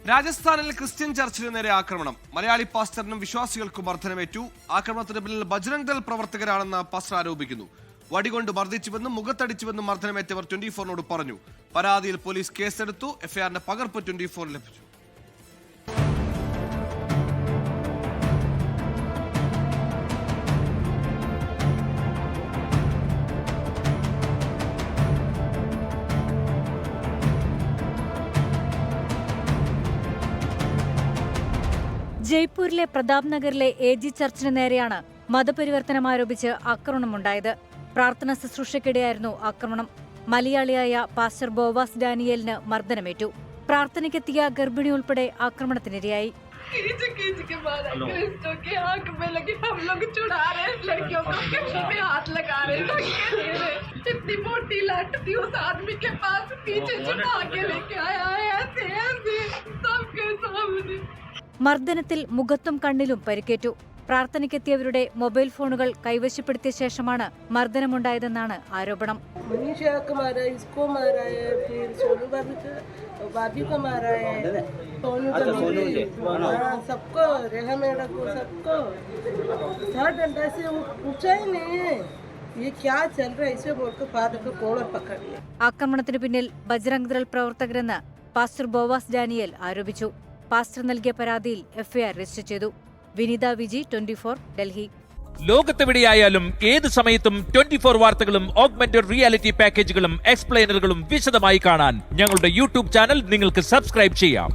രാജസ്ഥാനിൽ ക്രിസ്ത്യൻ ചർച്ചിന് നേരെ ആക്രമണം. മലയാളി പാസ്റ്ററിനും വിശ്വാസികൾക്കും മർദ്ദനമേറ്റു. ആക്രമണത്തിന് പിന്നിൽ ബജ്രംഗ് ദൾ പ്രവർത്തകരാണെന്ന് പാസ്റ്റർ ആരോപിക്കുന്നു. വടികൊണ്ട് മർദ്ദിച്ചുവെന്നും മുഖത്തടിച്ചുവെന്നും മർദ്ദനമേറ്റവർ 24-നോട് പറഞ്ഞു. പരാതിയിൽ പോലീസ് കേസെടുത്തു. എഫ്ഐആറിന്റെ പകർപ്പ് 24 ലഭിച്ചു. ജയ്പൂരിലെ പ്രതാപ് നഗറിലെ AG ചർച്ചിന് നേരെയാണ് മതപരിവർത്തനം ആരോപിച്ച് ആക്രമണമുണ്ടായത്. പ്രാർത്ഥന ശുശ്രൂഷയ്ക്കിടെയായിരുന്നു ആക്രമണം. മലയാളിയായ പാസ്റ്റർ ബോവാസ് ഡാനിയേലിന് മർദ്ദനമേറ്റു. പ്രാർത്ഥനയ്ക്കെത്തിയ ഗർഭിണി ഉൾപ്പെടെ ആക്രമണത്തിനിരയായി. മർദ്ദനത്തിൽ മുഖത്തും കണ്ണിലും പരിക്കേറ്റു. പ്രാർത്ഥനയ്ക്കെത്തിയവരുടെ മൊബൈൽ ഫോണുകൾ കൈവശപ്പെടുത്തിയ ശേഷമാണ് മർദ്ദനമുണ്ടായതെന്നാണ് ആരോപണം. ആക്രമണത്തിനു പിന്നിൽ ബജ്രംഗ് ദൾ പ്രവർത്തകരെന്ന് പാസ്റ്റർ ബോവാസ് ഡാനിയേൽ ആരോപിച്ചു. പാസ്റ്റർ നൽകിയ പരാതിയിൽ എഫ്ഐആർ രജിസ്റ്റർ ചെയ്തു. വിനിത വിജി, 24, ഡൽഹി. ലോകത്തെവിടെയായാലും ഏത് സമയത്തും 24 വാർത്തകളും ഓഗ്മെന്റഡ് റിയാലിറ്റി പാക്കേജുകളും എക്സ്പ്ലെയിനറുകളും വിശദമായി കാണാൻ ഞങ്ങളുടെ യൂട്യൂബ് ചാനൽ നിങ്ങൾക്ക് സബ്സ്ക്രൈബ് ചെയ്യാം.